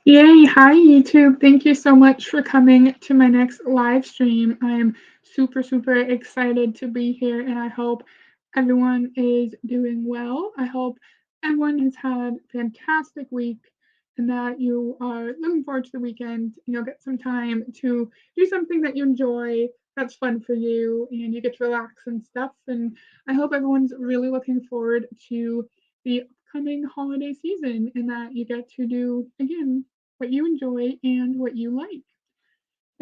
Yay, hi YouTube. Thank you so much for coming to my next live stream. I am super excited to be here and I hope everyone is doing well. I hope everyone has had a fantastic week and that you are looking forward to the weekend. You'll get some time to do something that you enjoy, that's fun for you, and you get to relax and stuff. And I hope everyone's really looking forward to the upcoming holiday season and that you get to do, again, what you enjoy and what you like.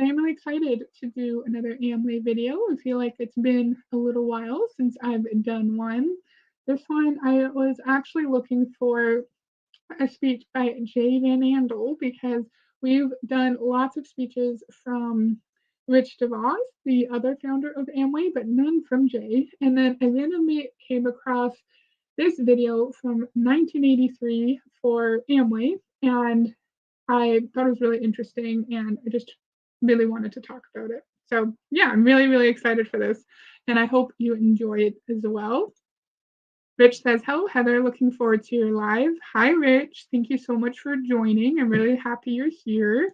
I am really excited to do another Amway video. I feel like it's been a little while since I've done one. This one, I was actually looking for a speech by Jay Van Andel because we've done lots of speeches from Rich DeVos, the other founder of Amway, but none from Jay. And then I randomly came across this video from 1983 for Amway, and I thought it was really interesting and I just really wanted to talk about it. So, yeah, I'm really excited for this and I hope you enjoy it as well. Rich says, hello, Heather. Looking forward to your live. Hi, Rich. Thank you so much for joining. I'm really happy you're here.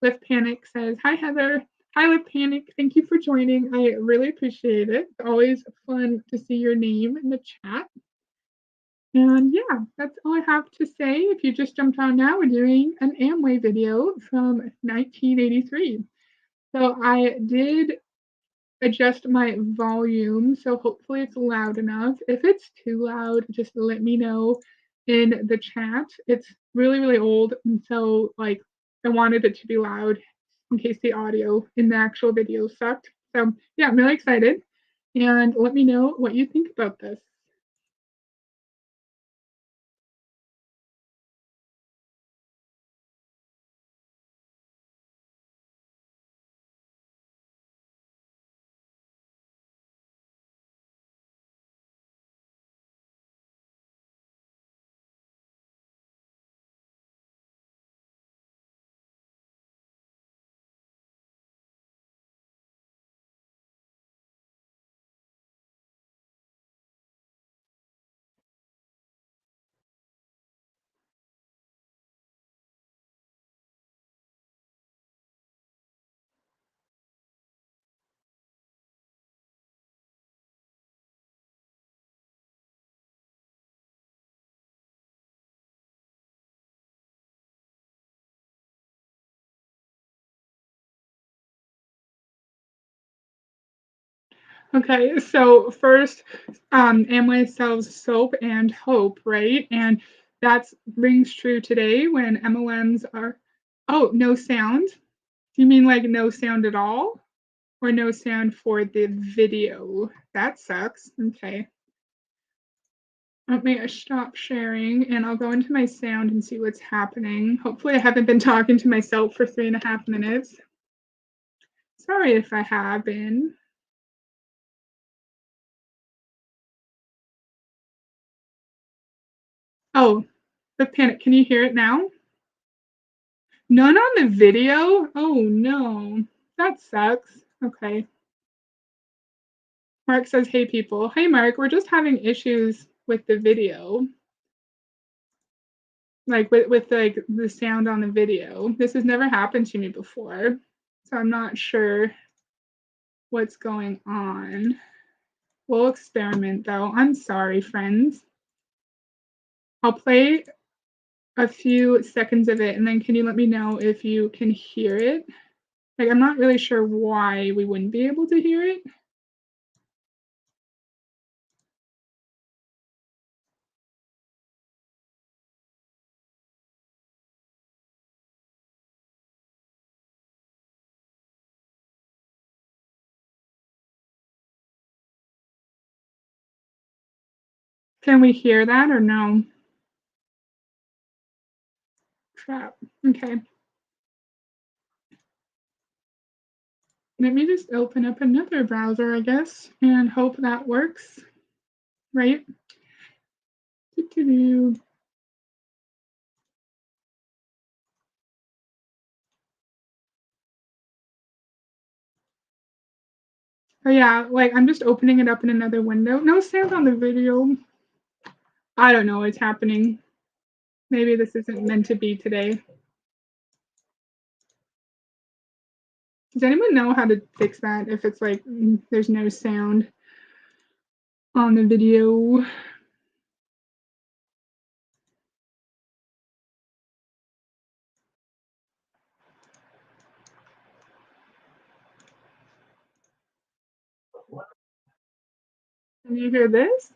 Lift Panic says, hi, Heather. Hi, Lift Panic. Thank you for joining. I really appreciate it. It's always fun to see your name in the chat. And yeah, that's all I have to say. If you just jumped on now, we're doing an Amway video from 1983. So I did adjust my volume, so hopefully it's loud enough. If it's too loud, just let me know in the chat. It's really old, and so like I wanted it to be loud in case the audio in the actual video sucked. So yeah, I'm really excited, and let me know what you think about this. Okay, so first, Amway sells soap and hope, right? And that rings true today when MLMs are. Oh, no sound? Do you mean like no sound at all? Or no sound for the video? That sucks. Okay. Let me stop sharing and I'll go into my sound and see what's happening. Hopefully, I haven't been talking to myself for 3.5 minutes. Sorry if I have been. Oh, the panic. Can you hear it now? None on the video? Oh no, that sucks. Okay. Mark says, hey people. Hey Mark, we're just having issues with the video. Like with like the sound on the video. This has never happened to me before. So I'm not sure what's going on. We'll experiment though. I'm sorry, friends. I'll play a few seconds of it and then can you let me know if you can hear it? Like I'm not really sure why we wouldn't be able to hear it. Can we hear that or no? Crap. Okay. Let me just open up another browser, I guess, and hope that works. Right? Doo-doo-doo. Oh yeah, like I'm just opening it up in another window. No sound on the video. I don't know what's happening. Maybe this isn't meant to be today. Does anyone know how to fix that if it's like there's no sound on the video? Can you hear this?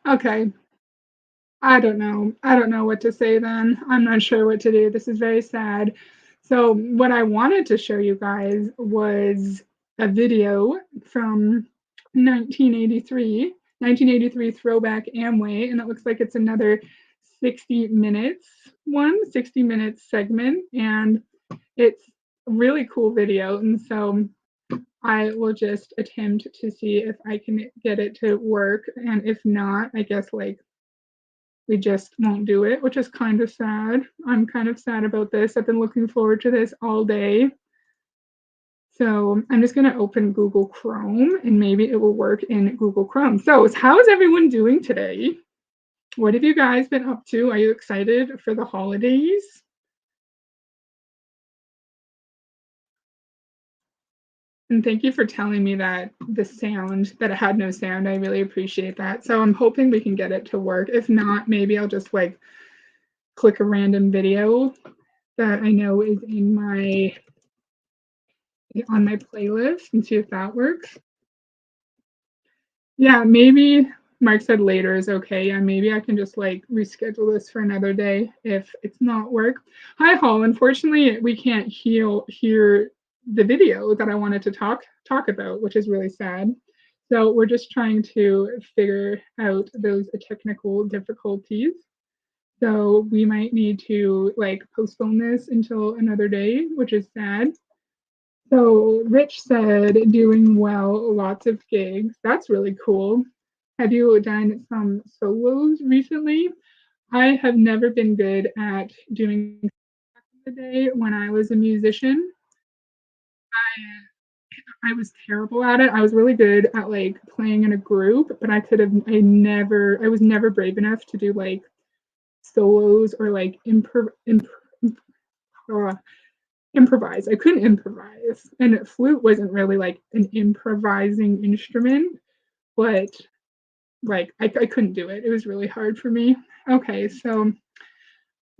Okay. I don't know. I don't know what to say then. I'm not sure what to do. This is very sad. So, what I wanted to show you guys was a video from 1983 throwback Amway, and it looks like it's another 60 minutes 60 minutes segment, and it's a really cool video. And so I will just attempt to see if I can get it to work. And if not, I guess like we just won't do it, which is kind of sad. I'm kind of sad about this. I've been looking forward to this all day. So I'm just going to open Google Chrome and maybe it will work in Google Chrome. So, how is everyone doing today? What have you guys been up to? Are you excited for the holidays? And thank you for telling me that that it had no sound. I really appreciate that. So I'm hoping we can get it to work. If not, maybe I'll just like click a random video that I know is on my playlist and see if that works. Yeah, maybe Mark said later is okay. Yeah, maybe I can just like reschedule this for another day if it's not work. Hi, Hall. Unfortunately, we can't hear the video that I wanted to talk about, which is really sad. So we're just trying to figure out those technical difficulties. So we might need to like postpone this until another day, which is sad. So Rich said doing well, lots of gigs. That's really cool. Have you done some solos recently? I have never been good at doing the day when I was a musician. I was terrible at it. I was really good at like playing in a group, but I was never brave enough to do like solos or like uh, improvise. I couldn't improvise. And flute wasn't really like an improvising instrument, but like I couldn't do it. It was really hard for me. Okay, so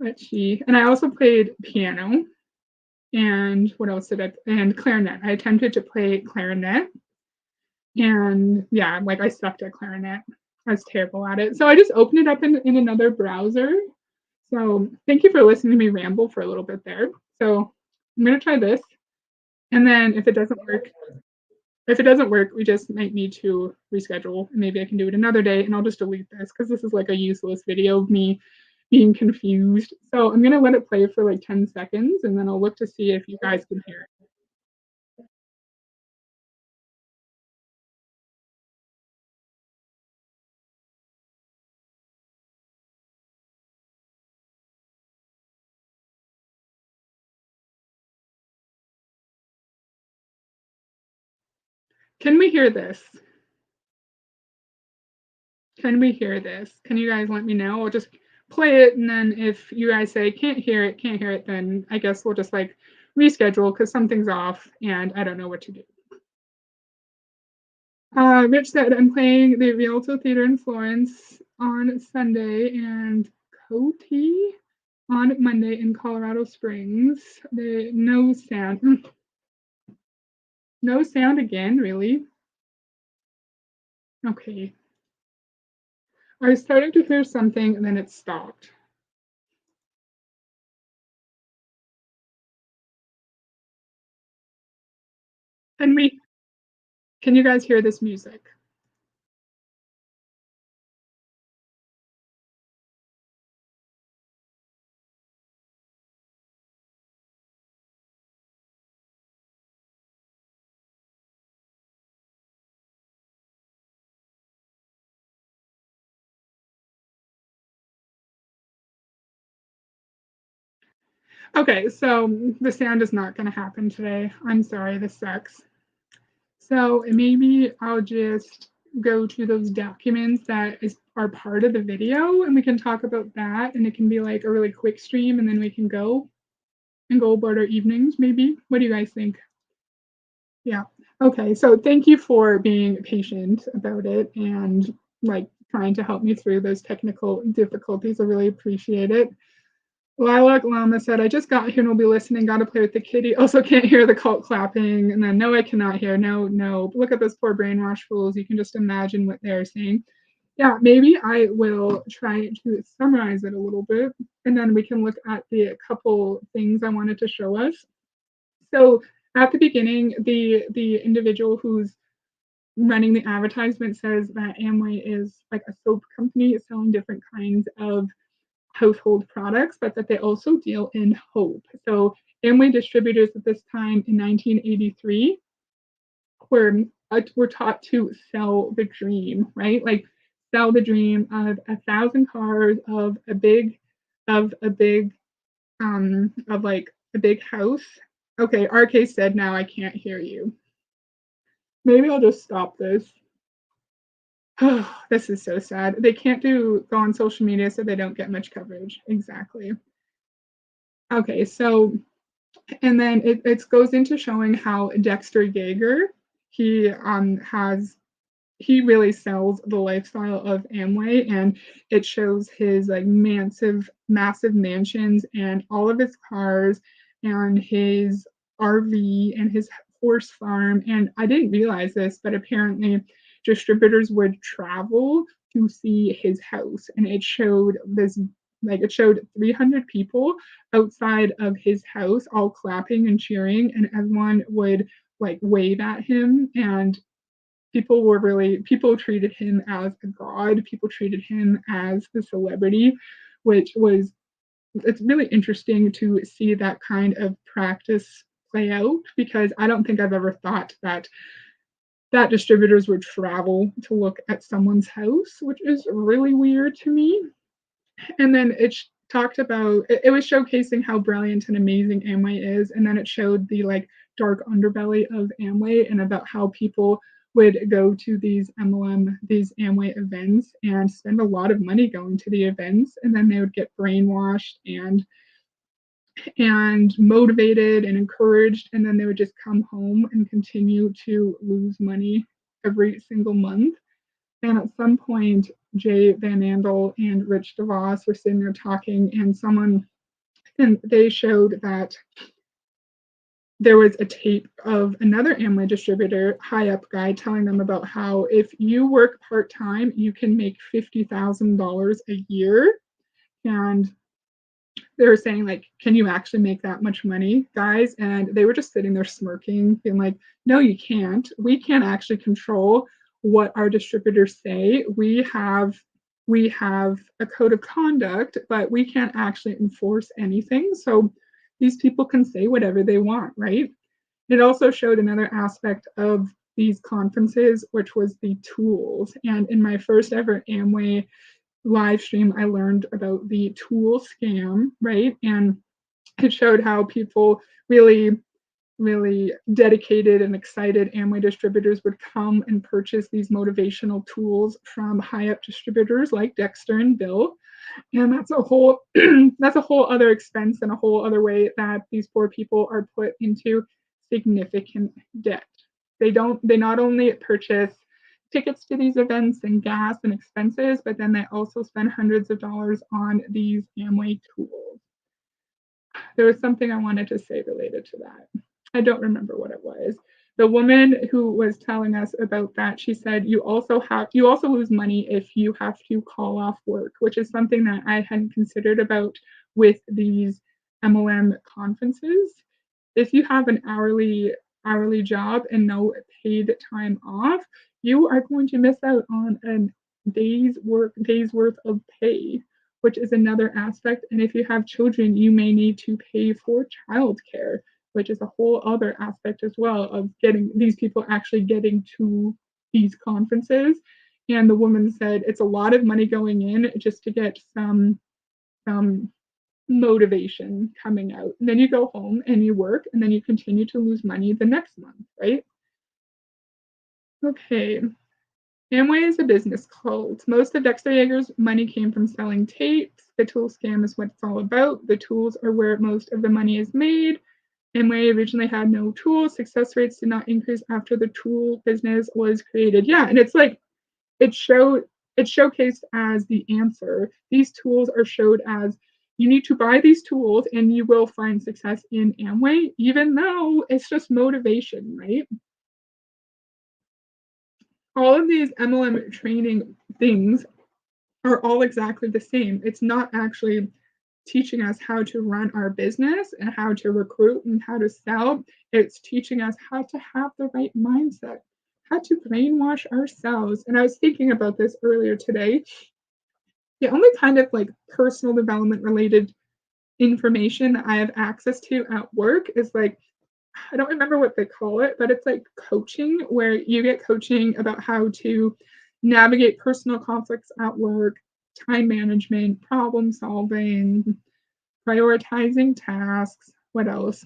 let's see. And I also played piano and what else did I and clarinet. I attempted to play clarinet and yeah, like I sucked at clarinet. I was terrible at it. So I just opened it up in another browser. So thank you for listening to me ramble for a little bit there. So I'm gonna try this. And then if it doesn't work, we just might need to reschedule. Maybe I can do it another day and I'll just delete this because this is like a useless video of me being confused. So I'm gonna let it play for like 10 seconds and then I'll look to see if you guys can hear it. Can we hear this? Can we hear this? Can you guys let me know? I'll just play it and then if you guys say can't hear it, then I guess we'll just like reschedule because something's off and I don't know what to do. Rich said, I'm playing the Rialto Theater in Florence on Sunday and Coty on Monday in Colorado Springs. The no sound. No sound again, really? Okay. I was starting to hear something and then it stopped. And we can you guys hear this music? Okay, so the sound is not going to happen today. I'm sorry, this sucks. So maybe I'll just go to those documents that are part of the video and we can talk about that. And it can be like a really quick stream and then we can go and go about our evenings, maybe. What do you guys think? Yeah. Okay. So thank you for being patient about it and like trying to help me through those technical difficulties. I really appreciate it. Lilac Llama said, I just got here and will be listening. Got to play with the kitty. Also, can't hear the cult clapping. And then, no, I cannot hear. No, no. Look at those poor brainwash fools. You can just imagine what they're saying. Yeah, maybe I will try to summarize it a little bit. And then we can look at the couple things I wanted to show us. So, at the beginning, the individual who's running the advertisement says that Amway is like a soap company selling different kinds of household products, but that they also deal in hope. So Amway distributors at this time in 1983 were taught to sell the dream, right? Like sell the dream of 1,000 cars, of a big, of like a big house. Okay, RK said now I can't hear you. Maybe I'll just stop this. Oh, this is so sad. They can't go on social media, so they don't get much coverage. Exactly. Okay, so and then it goes into showing how Dexter Yeager he has he really sells the lifestyle of Amway, and it shows his like massive mansions and all of his cars and his RV and his horse farm. And I didn't realize this, but apparently distributors would travel to see his house, and it showed 300 people outside of his house all clapping and cheering, and everyone would like wave at him, and people treated him as a god. People treated him as a celebrity, which was it's really interesting to see that kind of practice play out, because I don't think I've ever thought that distributors would travel to look at someone's house, which is really weird to me. And then talked about it was showcasing how brilliant and amazing Amway is, and then it showed the like dark underbelly of Amway and about how people would go to these Amway events and spend a lot of money going to the events, and then they would get brainwashed and motivated and encouraged, and then they would just come home and continue to lose money every single month. And at some point, Jay Van Andel and Rich DeVos were sitting there talking, and they showed that there was a tape of another Amway distributor, high up guy, telling them about how if you work part time, you can make $50,000 a year. And they were saying, like, can you actually make that much money, guys? And they were just sitting there smirking, being like, no, you can't. We can't actually control what our distributors say. We have a code of conduct, but we can't actually enforce anything. So these people can say whatever they want, right? It also showed another aspect of these conferences, which was the tools. And in my first ever Amway live stream, I learned about the tool scam, right? And it showed how people really dedicated and excited Amway distributors would come and purchase these motivational tools from high up distributors like Dexter and Bill. And that's a whole that's a whole other expense and a whole other way that these poor people are put into significant debt. They not only purchase tickets to these events and gas and expenses, but then they also spend hundreds of dollars on these Amway tools. There was something I wanted to say related to that. I don't remember what it was. The woman who was telling us about that, she said you also lose money if you have to call off work, which is something that I hadn't considered about with these MLM conferences. If you have an hourly job and no paid time off, you are going to miss out on a days worth of pay, which is another aspect. And if you have children, you may need to pay for childcare, which is a whole other aspect as well of getting these people actually getting to these conferences. And the woman said it's a lot of money going in just to get some motivation coming out. And then you go home and you work, and then you continue to lose money the next month, right? Okay. Amway is a business cult. Most of Dexter Yeager's money came from selling tapes. The tool scam is what it's all about. The tools are where most of the money is made. Amway originally had no tools. Success rates did not increase after the tool business was created. Yeah, and it's like it's showcased as the answer. These tools are showed as you need to buy these tools and you will find success in Amway, even though it's just motivation, right? All of these MLM training things are all exactly the same. It's not actually teaching us how to run our business and how to recruit and how to sell. It's teaching us how to have the right mindset, how to brainwash ourselves. And I was thinking about this earlier today. The only kind of like personal development related information that I have access to at work is like, I don't remember what they call it, but it's like coaching, where you get coaching about how to navigate personal conflicts at work, time management, problem solving, prioritizing tasks. What else?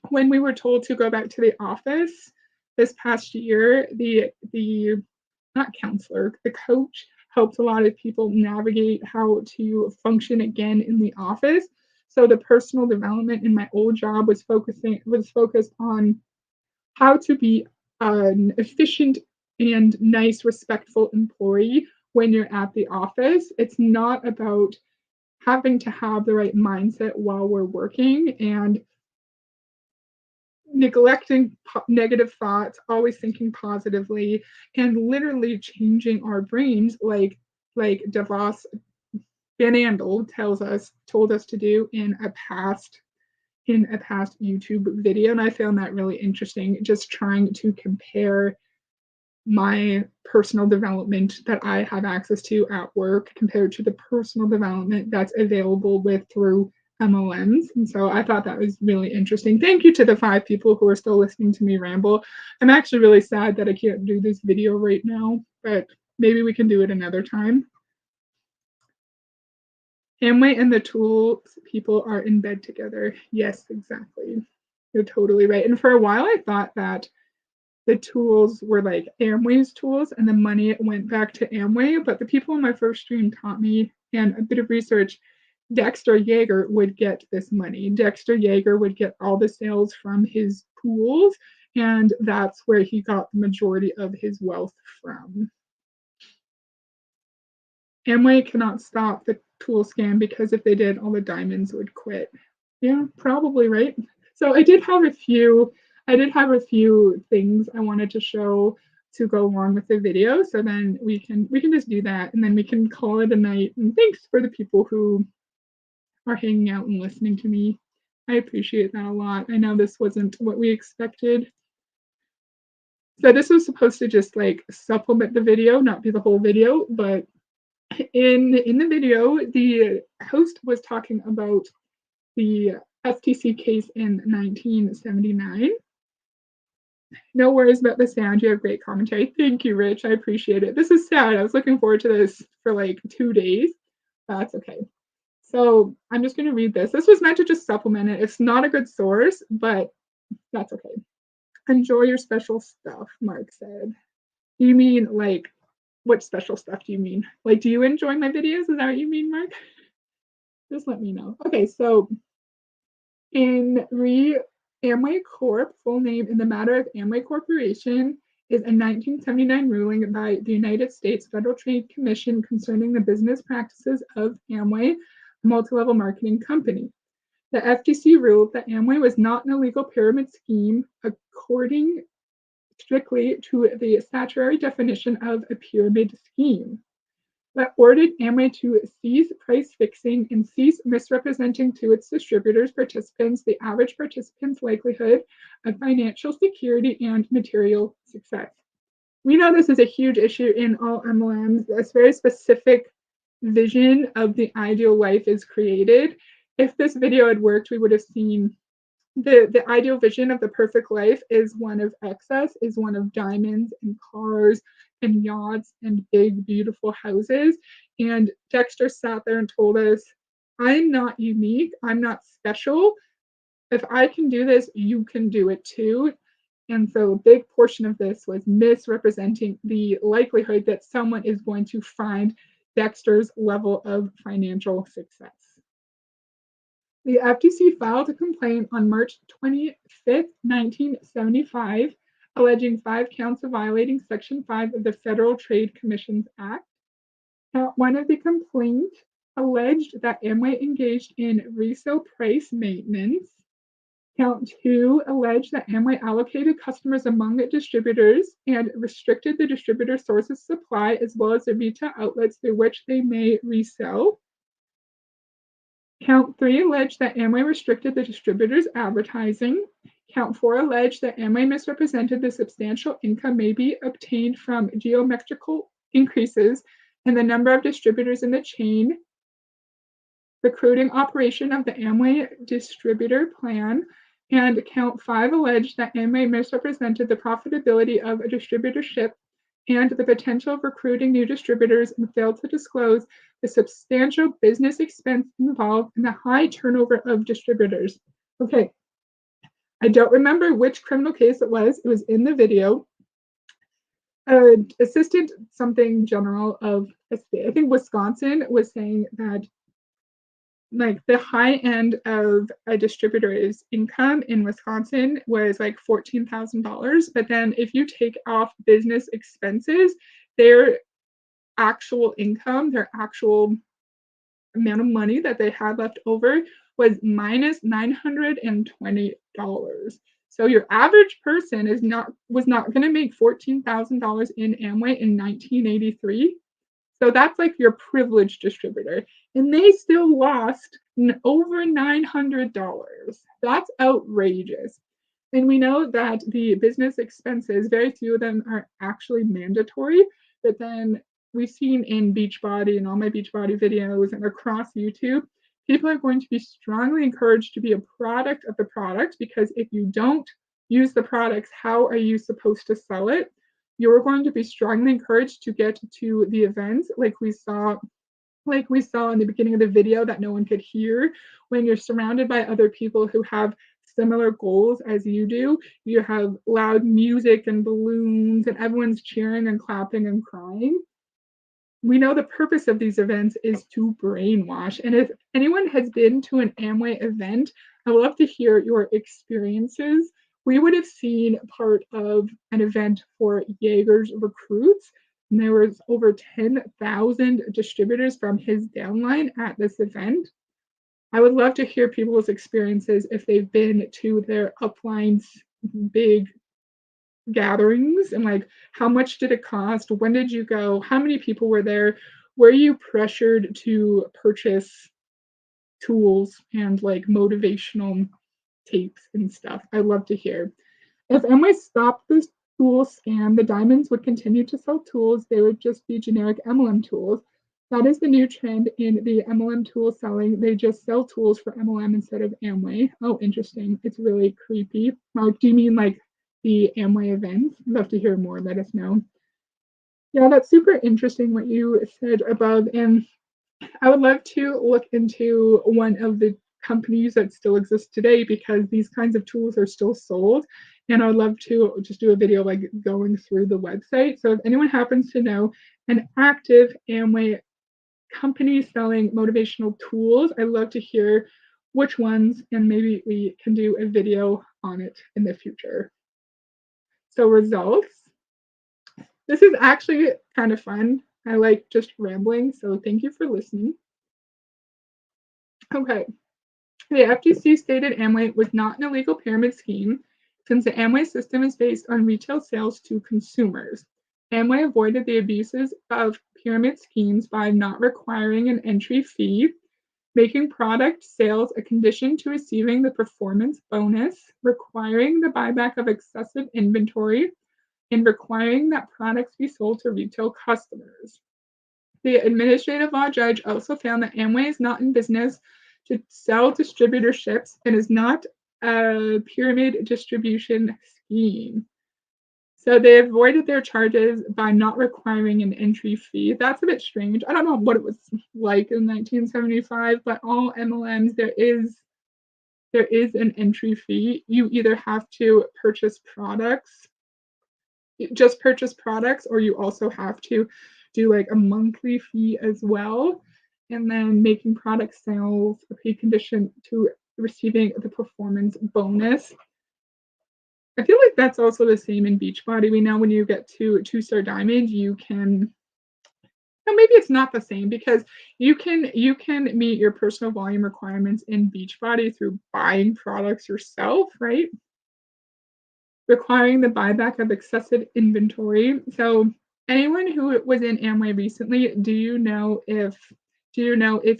When we were told to go back to the office this past year, the not counselor, the coach helped a lot of people navigate how to function again in the office. So the personal development in my old job was focused on how to be an efficient and nice, respectful employee when you're at the office. It's not about having to have the right mindset while we're working and neglecting negative thoughts, always thinking positively, and literally changing our brains like DeVos Van Andel told us to do in a past YouTube video. And I found that really interesting, just trying to compare my personal development that I have access to at work compared to the personal development that's available through MLMs. And so I thought that was really interesting. Thank you to the 5 people who are still listening to me ramble. I'm actually really sad that I can't do this video right now, but maybe we can do it another time. Amway and the tools people are in bed together. Yes, exactly. You're totally right. And for a while, I thought that the tools were like Amway's tools and the money went back to Amway. But the people in my first stream taught me, and a bit of research, Dexter Yeager would get this money. Dexter Yeager would get all the sales from his tools, and that's where he got the majority of his wealth from. Amway cannot stop the tool scam because if they did, all the diamonds would quit. Yeah, probably right. So I did have a few things I wanted to show to go along with the video. So then we can just do that and then we can call it a night. And thanks for the people who are hanging out and listening to me. I appreciate that a lot. I know this wasn't what we expected. So this was supposed to just like supplement the video, not be the whole video, but in the video, the host was talking about the FTC case in 1979. No worries about the sound. You have great commentary. Thank you, Rich. I appreciate it. This is sad. I was looking forward to this for like 2 days. That's okay. So I'm just going to read this. This was meant to just supplement it. It's not a good source, but that's okay. Enjoy your special stuff, Mark said. You mean like, what special stuff do you mean? Like, do you enjoy my videos? Is that what you mean, Mark? Just let me know. Okay, so in Amway Corp, full name in the matter of Amway Corporation, is a 1979 ruling by the United States Federal Trade Commission concerning the business practices of Amway, a multi-level marketing company. The FTC ruled that Amway was not an illegal pyramid scheme according strictly to the statutory definition of a pyramid scheme, but ordered Amway to cease price fixing and cease misrepresenting to its distributors participants the average participant's likelihood of financial security and material success. We know this is a huge issue in all MLMs. This very specific vision of the ideal life is created. If this video had worked, we would have seen the ideal vision of the perfect life is one of excess, is one of diamonds and cars and yachts and big, beautiful houses. And Dexter sat there and told us I'm not unique, I'm not special. If I can do this, you can do it too. And so a big portion of this was misrepresenting the likelihood that someone is going to find Dexter's level of financial success. The FTC filed a complaint on March 25th, 1975, alleging 5 counts of violating Section 5 of the Federal Trade Commissions Act. Count 1 of the complaint alleged that Amway engaged in resale price maintenance. Count 2 alleged that Amway allocated customers among the distributors and restricted the distributor sources of supply as well as the retail outlets through which they may resell. Count 3 alleged that Amway restricted the distributor's advertising. Count 4 alleged that Amway misrepresented the substantial income may be obtained from geometrical increases in the number of distributors in the chain, recruiting operation of the Amway distributor plan, and Count 5 alleged that Amway misrepresented the profitability of a distributorship and the potential of recruiting new distributors and failed to disclose the substantial business expense involved in the high turnover of distributors. Okay, I don't remember which criminal case it was. It was in the video. Assistant something general of, I think Wisconsin, was saying that like the high end of a distributor's income in Wisconsin was like $14,000. But then if you take off business expenses, their actual income, their actual amount of money that they had left over was minus $920. So your average person was not going to make $14,000 in Amway in 1983. So that's like your privileged distributor. And they still lost over $900. That's outrageous. And we know that the business expenses, very few of them are actually mandatory, but then we've seen in Beachbody and all my Beachbody videos and across YouTube, people are going to be strongly encouraged to be a product of the product, because if you don't use the products, how are you supposed to sell it? You're going to be strongly encouraged to get to the events like we saw in the beginning of the video that no one could hear. When you're surrounded by other people who have similar goals as you do, you have loud music and balloons and everyone's cheering and clapping and crying. We know the purpose of these events is to brainwash. And if anyone has been to an Amway event, I would love to hear your experiences. We would have seen part of an event for Jaeger's recruits, and there was over 10,000 distributors from his downline at this event. I would love to hear people's experiences if they've been to their upline's big gatherings, and like how much did it cost, when did you go, how many people were there, were you pressured to purchase tools and like motivational tapes and stuff? I'd love to hear. If Amway stopped this tool scam, the diamonds would continue to sell tools. They would just be generic MLM tools. That is the new trend in the MLM tool selling. They just sell tools for MLM instead of Amway. Oh, interesting. It's really creepy. Mark, do you mean like the Amway events? I'd love to hear more. Let us know. Yeah, that's super interesting what you said above. And I would love to look into one of the companies that still exist today, because these kinds of tools are still sold. And I would love to just do a video like going through the website. So if anyone happens to know an active Amway company selling motivational tools, I'd love to hear which ones, and maybe we can do a video on it in the future. So results. This is actually kind of fun. I like just rambling, so thank you for listening. Okay. The FTC stated Amway was not an illegal pyramid scheme, since the Amway system is based on retail sales to consumers. Amway avoided the abuses of pyramid schemes by not requiring an entry fee, making product sales a condition to receiving the performance bonus, requiring the buyback of excessive inventory, and requiring that products be sold to retail customers. The administrative law judge also found that Amway is not in business to sell distributorships and is not a pyramid distribution scheme. So they avoided their charges by not requiring an entry fee. That's a bit strange. I don't know what it was like in 1975, but all MLMs there is an entry fee. You either have to purchase products, or you also have to do like a monthly fee as well. And then making product sales a precondition to receiving the performance bonus. I feel like that's also the same in Beachbody. We know when you get to 2-star diamond, you can, no, maybe it's not the same because you can meet your personal volume requirements in Beachbody through buying products yourself, right? Requiring the buyback of excessive inventory. So anyone who was in Amway recently, do you know if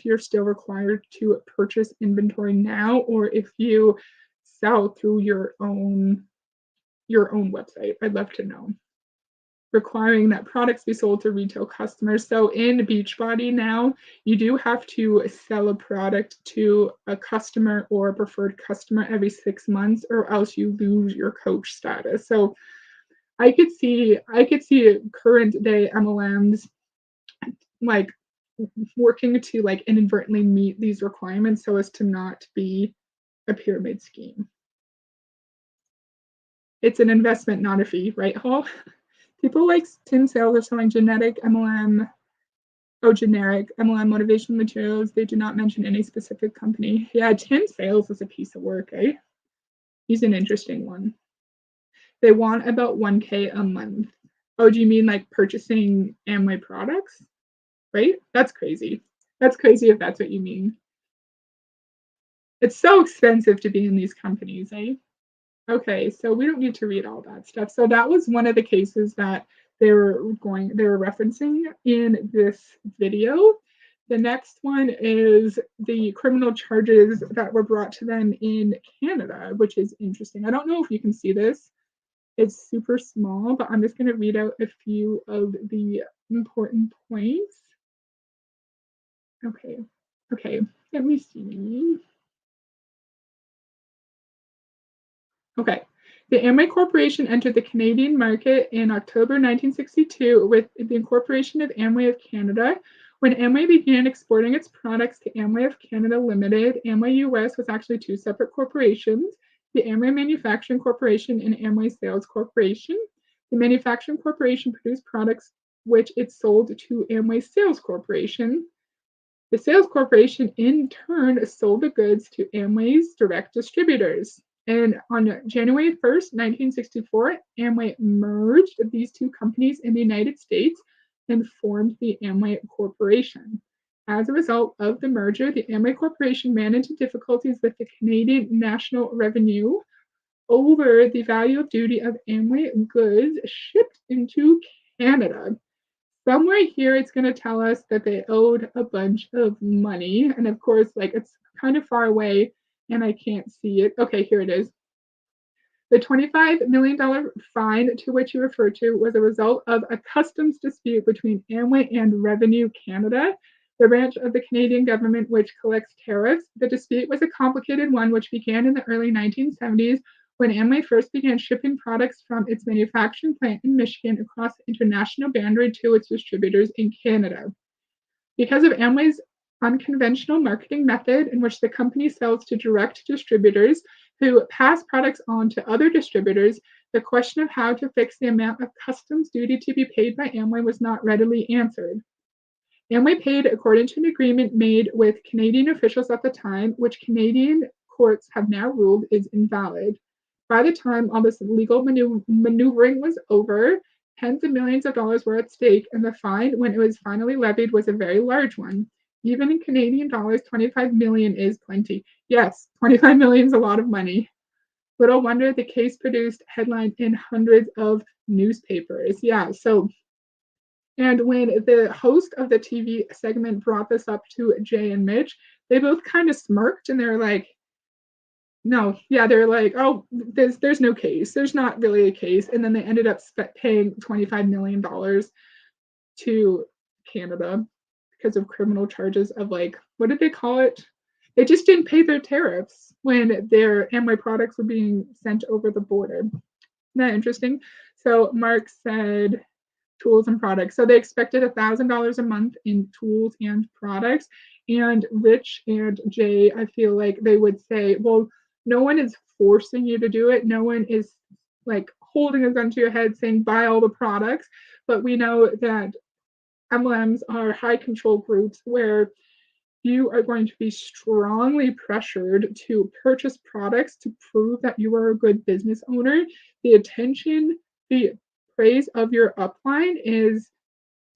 you're still required to purchase inventory now, or if you sell through your own website? I'd love to know. Requiring that products be sold to retail customers. So in Beachbody now, you do have to sell a product to a customer or a preferred customer every 6 months, or else you lose your coach status. So I could see current day MLMs like working to like inadvertently meet these requirements so as to not be a pyramid scheme. It's an investment, not a fee, right, Hall? People like Tim Sales are selling generic MLM motivational materials. They do not mention any specific company. Yeah, Tim Sales is a piece of work, eh? He's an interesting one. They want about 1K a month. Oh, do you mean like purchasing Amway products? Right? That's crazy. That's crazy if that's what you mean. It's so expensive to be in these companies, eh? Okay, so we don't need to read all that stuff. So that was one of the cases that they were referencing in this video. The next one is the criminal charges that were brought to them in Canada, which is interesting. I don't know if you can see this. It's super small, but I'm just going to read out a few of the important points. Okay. Okay. Let me see. Okay. The Amway Corporation entered the Canadian market in October 1962 with the incorporation of Amway of Canada. When Amway began exporting its products to Amway of Canada Limited, Amway US was actually two separate corporations, the Amway Manufacturing Corporation and Amway Sales Corporation. The Manufacturing Corporation produced products which it sold to Amway Sales Corporation. The Sales Corporation, in turn, sold the goods to Amway's direct distributors. And on January 1st, 1964, Amway merged these two companies in the United States and formed the Amway Corporation. As a result of the merger, the Amway Corporation ran into difficulties with the Canadian National Revenue over the value of duty of Amway goods shipped into Canada. Somewhere here, it's going to tell us that they owed a bunch of money. And of course, like it's kind of far away and I can't see it. Okay, here it is. The $25 million fine to which you refer to was a result of a customs dispute between Amway and Revenue Canada, the branch of the Canadian government which collects tariffs. The dispute was a complicated one which began in the early 1970s when Amway first began shipping products from its manufacturing plant in Michigan across the international boundary to its distributors in Canada. Because of Amway's unconventional marketing method in which the company sells to direct distributors who pass products on to other distributors, the question of how to fix the amount of customs duty to be paid by Amway was not readily answered. Amway paid according to an agreement made with Canadian officials at the time, which Canadian courts have now ruled is invalid. By the time all this legal maneuvering was over, tens of millions of dollars were at stake, and the fine, when it was finally levied, was a very large one. Even in Canadian dollars, 25 million is plenty. Yes, 25 million is a lot of money. Little wonder the case produced headlines in hundreds of newspapers. Yeah, so, and when the host of the TV segment brought this up to Jay and Mitch, they both kind of smirked and they're like, no, yeah, they're like, oh, there's no case. There's not really a case. And then they ended up paying $25 million to Canada because of criminal charges of like, what did they call it? They just didn't pay their tariffs when their Amway products were being sent over the border. Isn't that interesting? So Mark said tools and products. So they expected $1,000 a month in tools and products. And Rich and Jay, I feel like they would say, well, no one is forcing you to do it. No one is like holding a gun to your head saying buy all the products. But we know that MLMs are high control groups where you are going to be strongly pressured to purchase products to prove that you are a good business owner. The attention, the praise of your upline is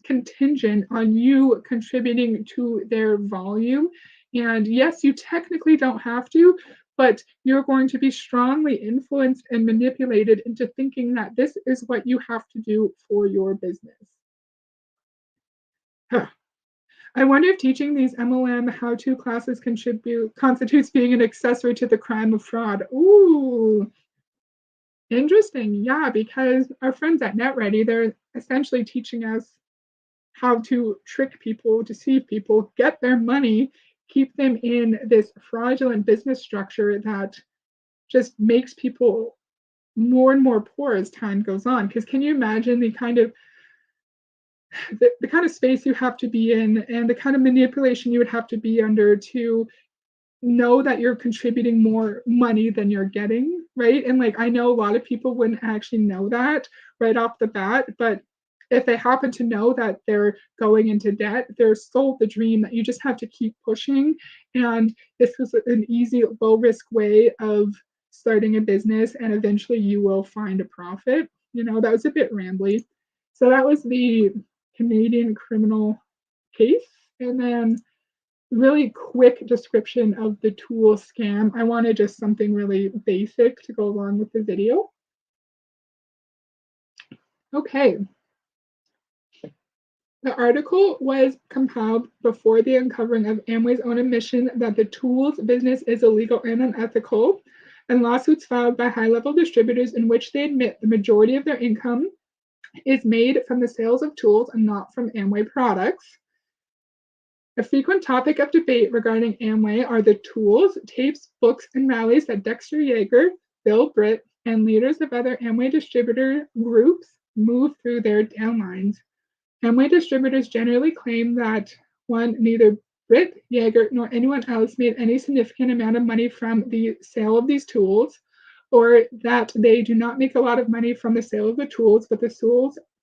contingent on you contributing to their volume. And yes, you technically don't have to, but you're going to be strongly influenced and manipulated into thinking that this is what you have to do for your business. Huh. I wonder if teaching these MLM how-to classes constitutes being an accessory to the crime of fraud. Ooh, interesting. Yeah, because our friends at NetReady, they're essentially teaching us how to trick people, deceive people, get their money, keep them in this fraudulent business structure that just makes people more and more poor as time goes on. Because can you imagine the kind of space you have to be in and the kind of manipulation you would have to be under to know that you're contributing more money than you're getting, right? And like I know a lot of people wouldn't actually know that right off the bat, but if they happen to know that they're going into debt, they're sold the dream that you just have to keep pushing. And this was an easy, low risk way of starting a business, and eventually you will find a profit. You know, that was a bit rambly. So that was the Canadian criminal case. And then really quick description of the tool scam. I wanted just something really basic to go along with the video. Okay. The article was compiled before the uncovering of Amway's own admission that the tools business is illegal and unethical, and lawsuits filed by high-level distributors in which they admit the majority of their income is made from the sales of tools and not from Amway products. A frequent topic of debate regarding Amway are the tools, tapes, books, and rallies that Dexter Yeager, Bill Britt, and leaders of other Amway distributor groups move through their downlines. Amway distributors generally claim that, one, neither Britt, Yeager, nor anyone else made any significant amount of money from the sale of these tools, or that they do not make a lot of money from the sale of the tools, but the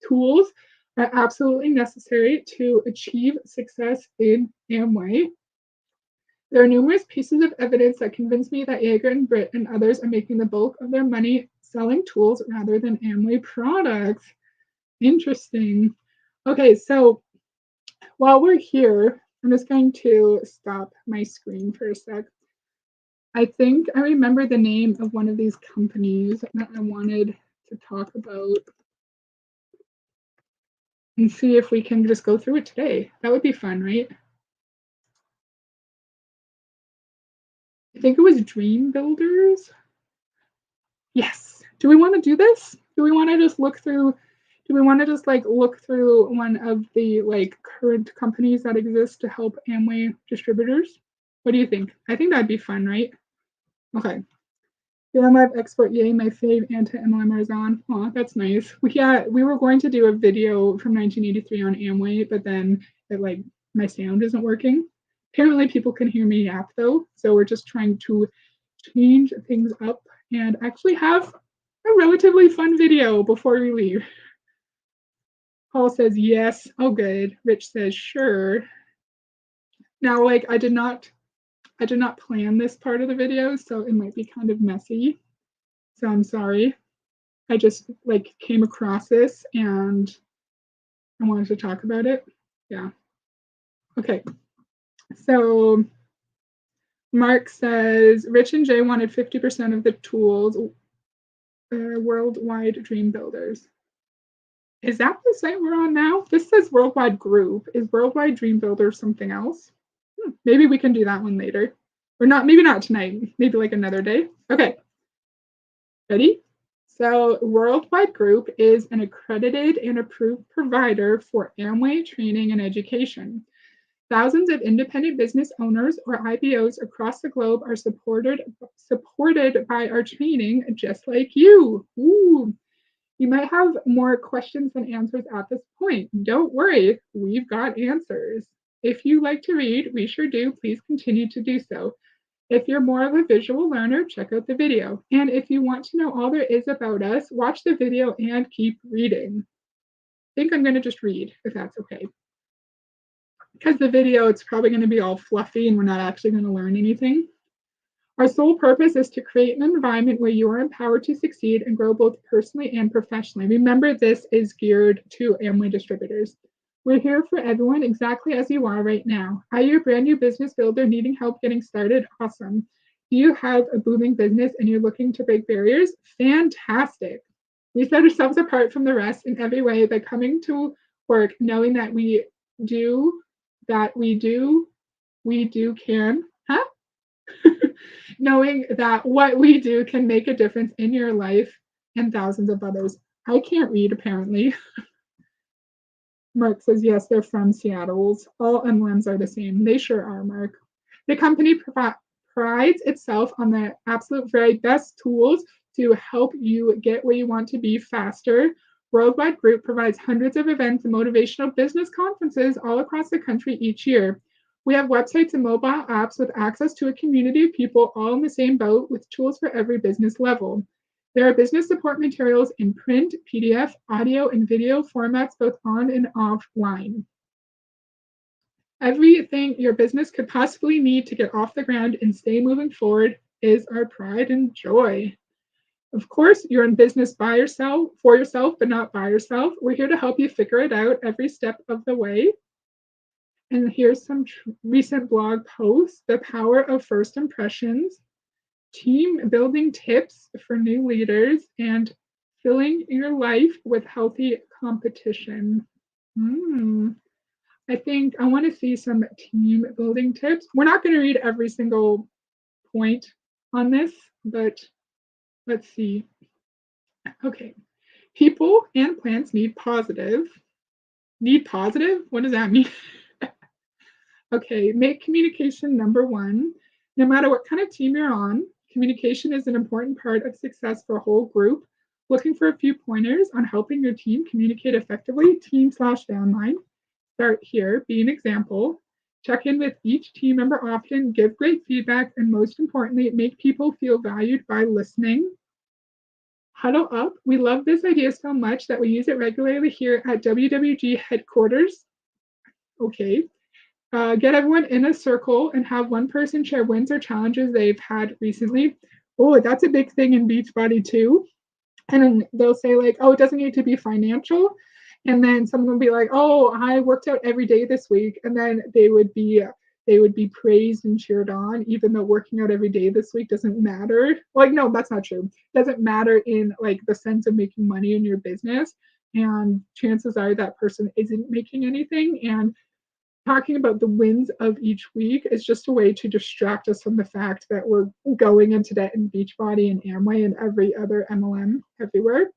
tools are absolutely necessary to achieve success in Amway. There are numerous pieces of evidence that convince me that Yeager and Britt and others are making the bulk of their money selling tools rather than Amway products. Interesting. Okay, so while we're here, I'm just going to stop my screen for a sec. I think I remember the name of one of these companies that I wanted to talk about and see if we can just go through it today. That would be fun, right? I think it was Dream Builders. Yes. Do we want to do this? Do we want to just look through? Do we want to just like look through one of the like current companies that exist to help Amway distributors? What do you think? I think that'd be fun, right? Okay. The MLab export, yay, my fave anti-MLMer is on. Aw, that's nice. We were going to do a video from 1983 on Amway, but then my sound isn't working. Apparently people can hear me yap though, so we're just trying to change things up and actually have a relatively fun video before we leave. Paul says yes. Oh good. Rich says sure. Now I did not plan this part of the video, so it might be kind of messy. So I'm sorry. I just came across this and I wanted to talk about it. Yeah. Okay. So Mark says Rich and Jay wanted 50% of the tools. Worldwide Dream Builders. Is that the site we're on now? This says WorldWideGroup. Is Worldwide Dream Builder something else? Maybe we can do that one later. Or not, maybe not tonight. Maybe like another day. Okay. Ready? So WorldWideGroup is an accredited and approved provider for Amway training and education. Thousands of independent business owners or IBOs across the globe are supported by our training, just like you. Ooh. You might have more questions than answers at this point. Don't worry, we've got answers. If you like to read, we sure do. Please continue to do so. If you're more of a visual learner, check out the video. And if you want to know all there is about us, watch the video and keep reading. I think I'm going to just read, if that's okay. Because the video, it's probably going to be all fluffy and we're not actually going to learn anything. Our sole purpose is to create an environment where you are empowered to succeed and grow both personally and professionally. Remember, this is geared to Amway distributors. We're here for everyone exactly as you are right now. Are you a brand new business builder needing help getting started? Awesome. Do you have a booming business and you're looking to break barriers? Fantastic. We set ourselves apart from the rest in every way by coming to work knowing that we do, can, huh? Knowing that what we do can make a difference in your life and thousands of others. I can't read, apparently. Mark says, yes, they're from Seattle's. All MLMs are the same. They sure are, Mark. The company prides itself on the absolute very best tools to help you get where you want to be faster. WorldWideGroup provides hundreds of events and motivational business conferences all across the country each year. We have websites and mobile apps with access to a community of people all in the same boat with tools for every business level. There are business support materials in print, PDF, audio, and video formats, both on and offline. Everything your business could possibly need to get off the ground and stay moving forward is our pride and joy. Of course, you're in business by yourself, for yourself, but not by yourself. We're here to help you figure it out every step of the way. And here's some recent blog posts: The Power of First Impressions, team building tips for new leaders, and filling your life with healthy competition. I think I want to see some team building tips. We're not going to read every single point on this, but let's see. Okay. People and plants need positive. Need positive? What does that mean? Okay, make communication number one. No matter what kind of team you're on, communication is an important part of success for a whole group. Looking for a few pointers on helping your team communicate effectively, team/downline. Start here, be an example. Check in with each team member often, give great feedback, and most importantly, make people feel valued by listening. Huddle up. We love this idea so much that we use it regularly here at WWG headquarters. Okay. Get everyone in a circle and have one person share wins or challenges they've had recently. Oh, that's a big thing in Beachbody too. And then they'll say like, oh, it doesn't need to be financial. And then someone will be like, oh, I worked out every day this week. And then they would be praised and cheered on, even though working out every day this week doesn't matter. Like, no, that's not true. It doesn't matter in like the sense of making money in your business. And chances are that person isn't making anything. And talking about the wins of each week is just a way to distract us from the fact that we're going into debt in Beachbody and Amway and every other MLM everywhere.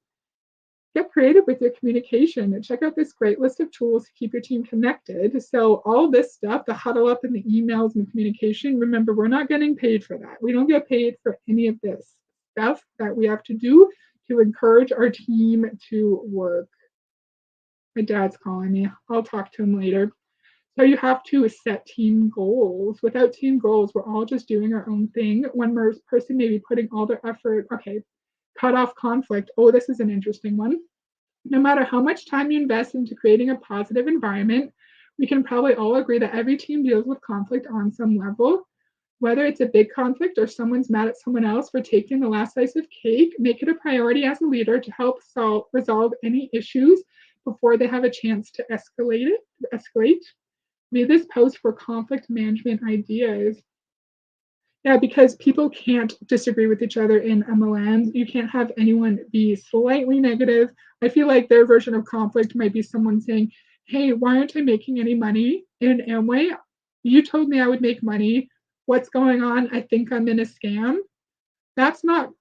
Get creative with your communication and check out this great list of tools to keep your team connected. So all this stuff, the huddle up and the emails and the communication, remember, we're not getting paid for that. We don't get paid for any of this stuff that we have to do to encourage our team to work. My dad's calling me. I'll talk to him later. So you have to set team goals. Without team goals, we're all just doing our own thing. One person may be putting all their effort. Okay, cut off conflict. Oh, this is an interesting one. No matter how much time you invest into creating a positive environment, we can probably all agree that every team deals with conflict on some level. Whether it's a big conflict or someone's mad at someone else for taking the last slice of cake, make it a priority as a leader to help resolve any issues before they have a chance to escalate. Read this post for conflict management ideas. Yeah, because people can't disagree with each other in MLMs. You can't have anyone be slightly negative. I feel like their version of conflict might be someone saying, hey, why aren't I making any money in Amway? You told me I would make money. What's going on? I think I'm in a scam. That's not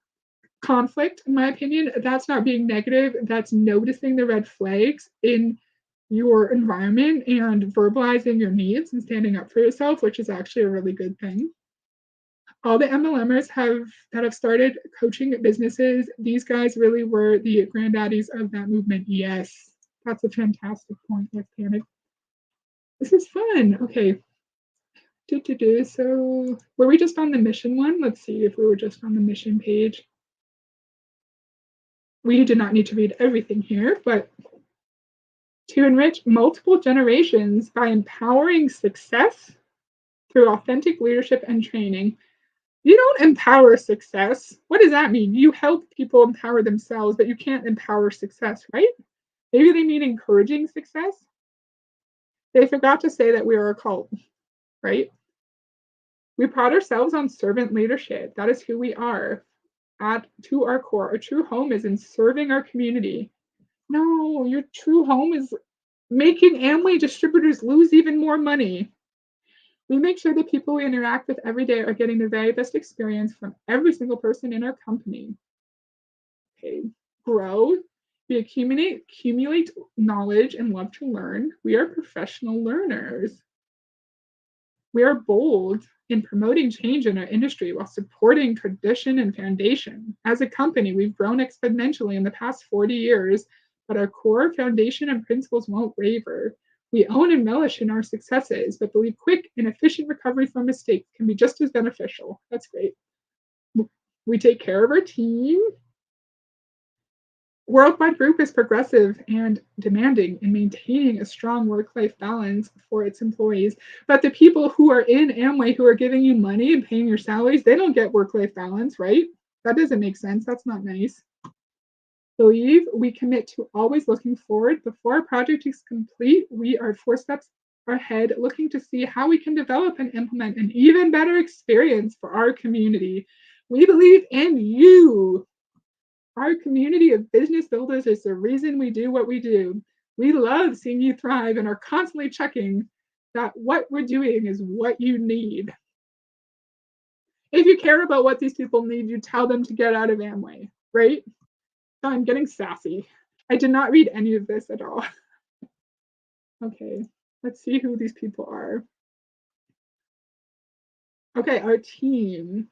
conflict, in my opinion. That's not being negative. That's noticing the red flags in your environment and verbalizing your needs and standing up for yourself, which is actually a really good thing. All the MLMers that have started coaching businesses, these guys really were the granddaddies of that movement. Yes, that's a fantastic point. Let's panic. This is fun. Okay. So, were we just on the mission one? Let's see if we were just on the mission page. We did not need to read everything here, but to enrich multiple generations by empowering success through authentic leadership and training. You don't empower success. What does that mean? You help people empower themselves, but you can't empower success, right? Maybe they mean encouraging success. They forgot to say that we are a cult, right? We pride ourselves on servant leadership. That is who we are to our core. Our true home is in serving our community. No, your true home is making Amway distributors lose even more money. We make sure the people we interact with every day are getting the very best experience from every single person in our company. Okay, grow. We accumulate knowledge and love to learn. We are professional learners. We are bold in promoting change in our industry while supporting tradition and foundation. As a company, we've grown exponentially in the past 40 years, but our core foundation and principles won't waver. We own and relish in our successes, but believe quick and efficient recovery from mistakes can be just as beneficial. That's great. We take care of our team. WorldWideGroup is progressive and demanding in maintaining a strong work-life balance for its employees. But the people who are in Amway who are giving you money and paying your salaries, they don't get work-life balance, right? That doesn't make sense. That's not nice. Believe we commit to always looking forward. Before a project is complete, we are 4 steps ahead, looking to see how we can develop and implement an even better experience for our community. We believe in you. Our community of business builders is the reason we do what we do. We love seeing you thrive and are constantly checking that what we're doing is what you need. If you care about what these people need, you tell them to get out of Amway, right? Oh, I'm getting sassy. I did not read any of this at all. Okay, let's see who these people are. Okay, our team.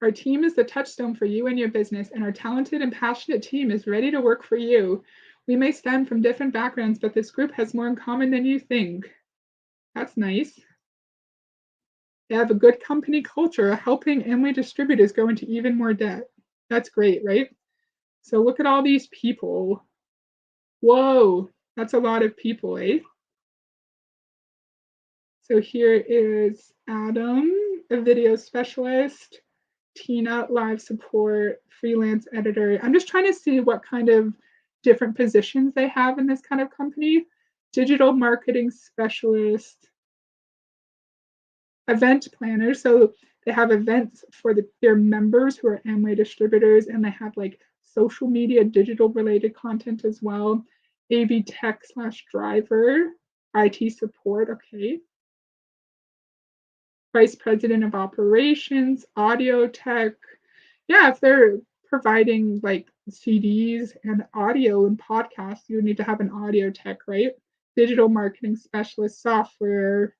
Our team is the touchstone for you and your business, and our talented and passionate team is ready to work for you. We may stem from different backgrounds, but this group has more in common than you think. That's nice. They have a good company culture, helping Amway distributors go into even more debt. That's great, right? So look at all these people. Whoa, that's a lot of people, eh? So here is Adam, a video specialist, Tina, live support, freelance editor. I'm just trying to see what kind of different positions they have in this kind of company. Digital marketing specialist, event planner. So they have events for their members who are Amway distributors, and they have like social media, digital related content as well. AV tech / driver, IT support. Okay. Vice president of operations, audio tech. Yeah, if they're providing like CDs and audio and podcasts, you need to have an audio tech, right? Digital marketing specialist, software,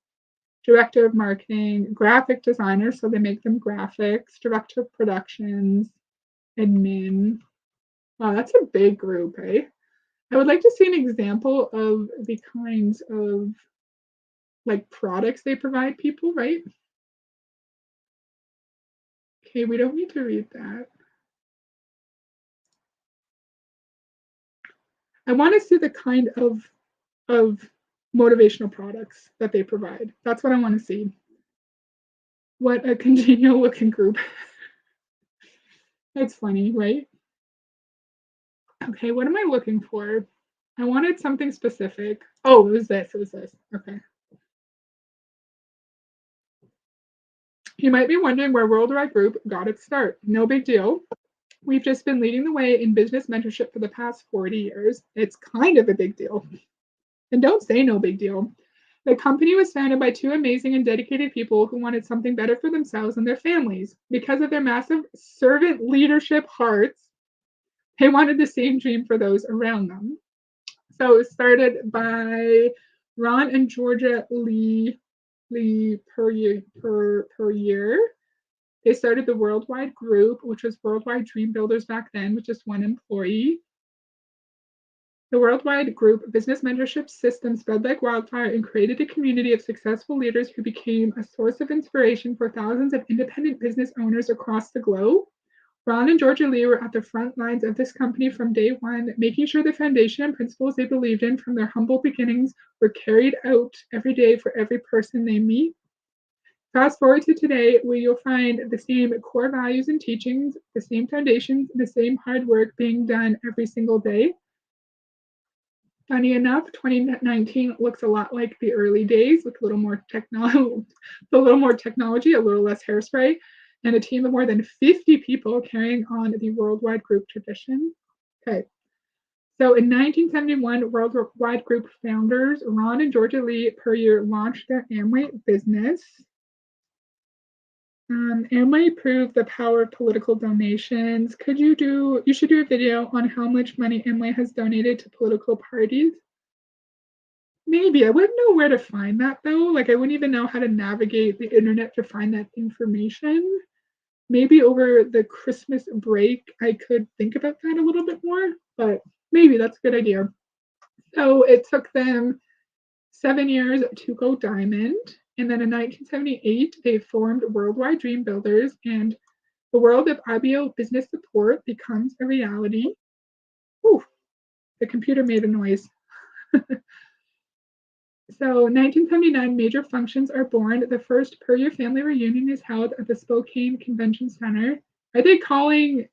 director of marketing, graphic designer, so they make them graphics, director of productions, admin. Wow, that's a big group, eh? I would like to see an example of the kinds of like products they provide people, right? Okay, we don't need to read that. I want to see the kind of motivational products that they provide. That's what I want to see. What a congenial looking group. That's funny, right? Okay, what am I looking for? I wanted something specific. Oh, it was this. It was this. Okay. You might be wondering where WorldWideGroup got its start. No big deal. We've just been leading the way in business mentorship for the past 40 years. It's kind of a big deal. And don't say no big deal. The company was founded by 2 amazing and dedicated people who wanted something better for themselves and their families. Because of their massive servant leadership hearts, they wanted the same dream for those around them. So it was started by Ron and Georgia Lee per year. They started the Worldwide Group, which was Worldwide Dream Builders back then, with just one employee. The Worldwide Group business mentorship system spread like wildfire and created a community of successful leaders who became a source of inspiration for thousands of independent business owners across the globe. Ron and Georgia Lee were at the front lines of this company from day one, making sure the foundation and principles they believed in from their humble beginnings were carried out every day for every person they meet. Fast forward to today, where you'll find the same core values and teachings, the same foundations, the same hard work being done every single day. Funny enough, 2019 looks a lot like the early days with a little more technology, a little less hairspray, and a team of more than 50 people carrying on the Worldwide Group tradition. Okay. So in 1971, Worldwide Group founders Ron and Georgia Lee per year launched their Amway business. Amway proved the power of political donations. You should do a video on how much money Amway has donated to political parties. Maybe. I wouldn't know where to find that though. Like I wouldn't even know how to navigate the internet to find that information. Maybe over the Christmas break, I could think about that a little bit more, but maybe that's a good idea. So it took them 7 years to go diamond. And then in 1978, they formed Worldwide Dream Builders, and the world of IBO business support becomes a reality. Ooh, the computer made a noise. So 1979, major functions are born. The first per year family reunion is held at the Spokane Convention Center. Are they calling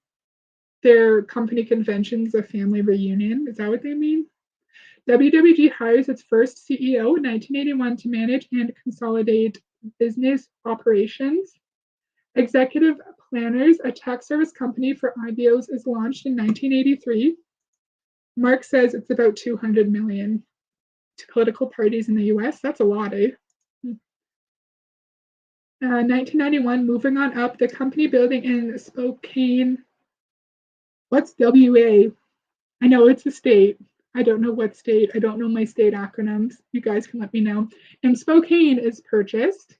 their company conventions a family reunion? Is that what they mean? WWG hires its first CEO in 1981 to manage and consolidate business operations. Executive Planners, a tax service company for IBOs, is launched in 1983. Mark says it's about 200 million to political parties in the US. That's a lot, eh? 1991, moving on up, the company building in Spokane. What's WA? I know it's a state. I don't know what state. I don't know my state acronyms. You guys can let me know. And Spokane is purchased.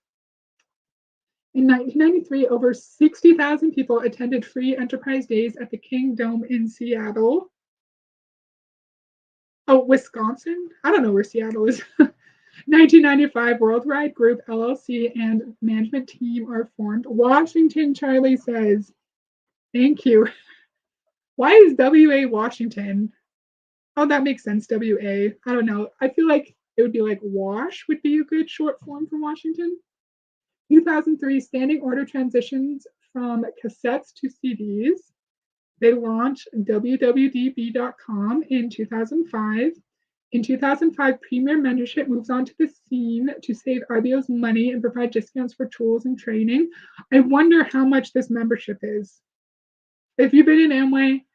In 1993, over 60,000 people attended free enterprise days at the King Dome in Seattle. Oh, Wisconsin? I don't know where Seattle is. 1995, Worldwide Group LLC and management team are formed. Washington, Charlie says. Thank you. Why is WA Washington? Oh, that makes sense, WA. I don't know. I feel like it would be like WASH would be a good short form for Washington. 2003, standing order transitions from cassettes to CDs. They launched wwdb.com in 2005. In 2005, Premier Mentorship moves onto the scene to save RBOs money and provide discounts for tools and training. I wonder how much this membership is. If you've been in Amway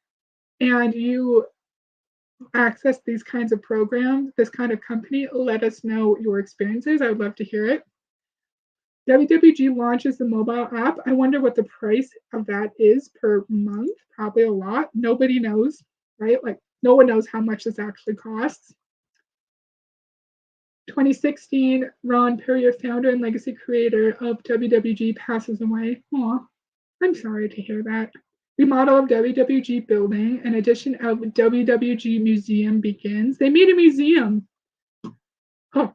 and you access these kinds of programs, this kind of company, let us know your experiences. I would love to hear it. WWG launches the mobile app. I wonder what the price of that is per month. Probably a lot. Nobody knows, right? Like no one knows how much this actually costs. 2016, Ron Perrier, founder and legacy creator of WWG, passes away. Aw, I'm sorry to hear that. Remodel of WWG building, an edition of WWG museum begins. They made a museum. Oh,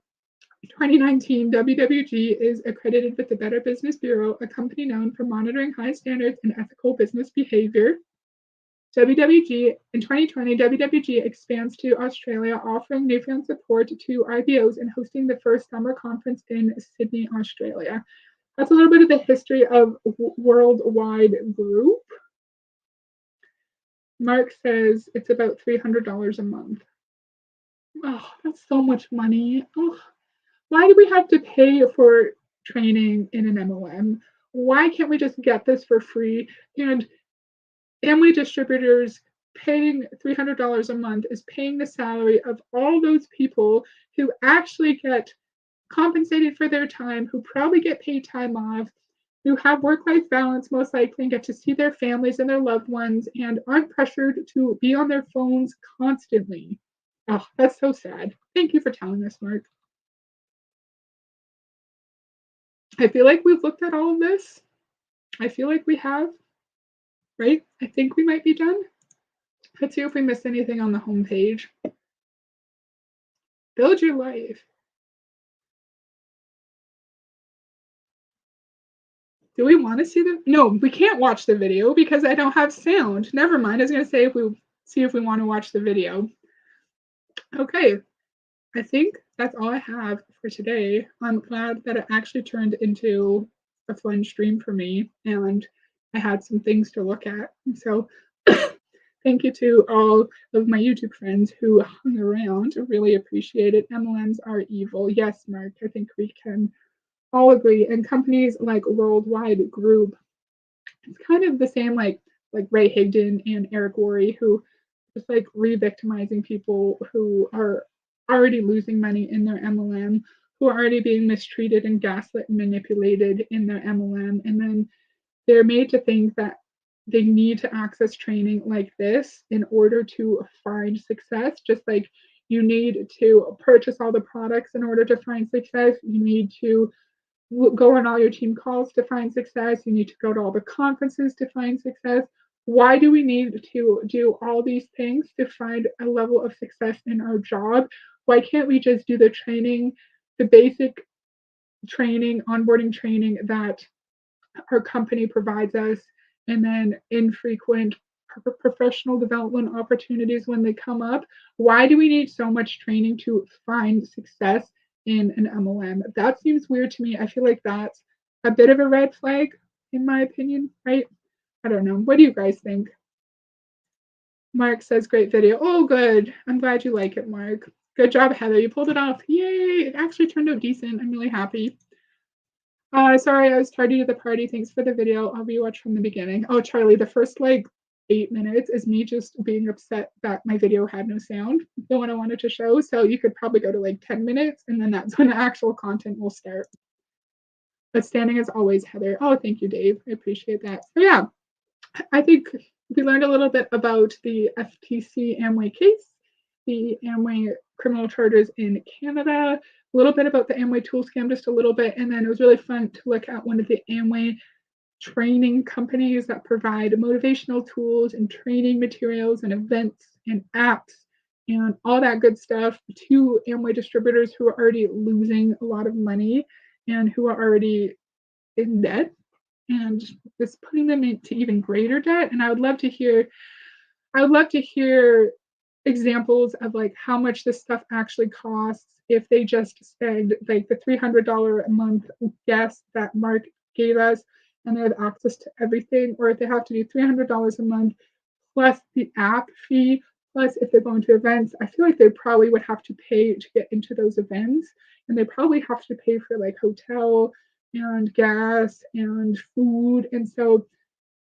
2019, WWG is accredited with the Better Business Bureau, a company known for monitoring high standards and ethical business behavior. WWG in 2020, WWG expands to Australia, offering newfound support to IBOs and hosting the first summer conference in Sydney, Australia. That's a little bit of the history of Worldwide Group. Mark says it's about $300 a month. Oh, that's so much money. Oh, why do we have to pay for training in an MLM? Why can't we just get this for free? And Amway distributors paying $300 a month is paying the salary of all those people who actually get compensated for their time, who probably get paid time off, who have work-life balance most likely and get to see their families and their loved ones and aren't pressured to be on their phones constantly. Oh, that's so sad. Thank you for telling us, Mark. I feel like we've looked at all of this. I feel like we have, right? I think we might be done. Let's see if we missed anything on the homepage. Build your life. Do we want to see the? No, we can't watch the video because I don't have sound. Never mind. I was gonna say if we see if we want to watch the video. Okay, I think that's all I have for today. I'm glad that it actually turned into a fun stream for me, and I had some things to look at. So thank you to all of my YouTube friends who hung around. I really appreciate it. MLMs are evil. Yes, Mark, I think we can all agree. And companies like Worldwide Group, it's kind of the same like Ray Higdon and Eric Worre, who just like re-victimizing people who are already losing money in their MLM, who are already being mistreated and gaslit and manipulated in their MLM, and then they're made to think that they need to access training like this in order to find success, just like you need to purchase all the products in order to find success. You need to go on all your team calls to find success. You need to go to all the conferences to find success. Why do we need to do all these things to find a level of success in our job? Why can't we just do the training, the basic training, onboarding training that our company provides us, and then infrequent professional development opportunities when they come up? Why do we need so much training to find success in an MLM? That seems weird to me. I feel like that's a bit of a red flag, in my opinion, right? I don't know. What do you guys think? Mark says, great video. Oh, good. I'm glad you like it, Mark. Good job, Heather. You pulled it off. Yay. It actually turned out decent. I'm really happy. Sorry, I was tardy to the party. Thanks for the video. I'll rewatch from the beginning. Oh, Charlie, the first like 8 minutes is me just being upset that my video had no sound, the one I wanted to show. So you could probably go to like 10 minutes, and then that's when the actual content will start. But standing as always, Heather. Oh, thank you, Dave. I appreciate that. So yeah, I think we learned a little bit about the FTC Amway case, the Amway criminal charges in Canada, a little bit about the Amway tool scam, just a little bit, and then it was really fun to look at one of the Amway training companies that provide motivational tools and training materials and events and apps and all that good stuff to Amway distributors who are already losing a lot of money and who are already in debt, and just putting them into even greater debt. And I would love to hear examples of like how much this stuff actually costs if they just spend like the $300 a month guest that Mark gave us and they have access to everything, or if they have to do $300 a month plus the app fee, plus if they're going to events. I feel like they probably would have to pay to get into those events, and they probably have to pay for like hotel and gas and food. And so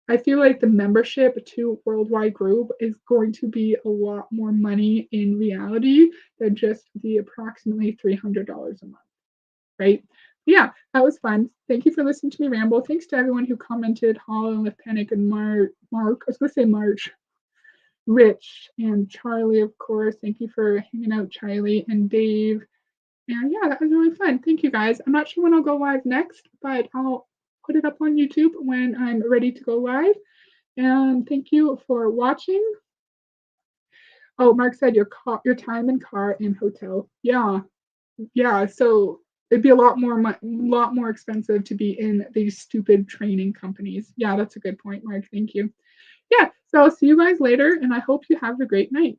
I feel like the membership to Worldwide Group is going to be a lot more money in reality than just the approximately $300 a month, right? Yeah, that was fun. Thank you for listening to me ramble. Thanks to everyone who commented, Hollow with Panic and Mark. I was going to say March. Rich and Charlie, of course. Thank you for hanging out, Charlie and Dave. And yeah, that was really fun. Thank you guys. I'm not sure when I'll go live next, but I'll put it up on YouTube when I'm ready to go live. And thank you for watching. Oh, Mark said your time in car and hotel. Yeah, yeah. So it'd be a lot more expensive to be in these stupid training companies. Yeah, that's a good point, Mark. Thank you. Yeah. So I'll see you guys later, and I hope you have a great night.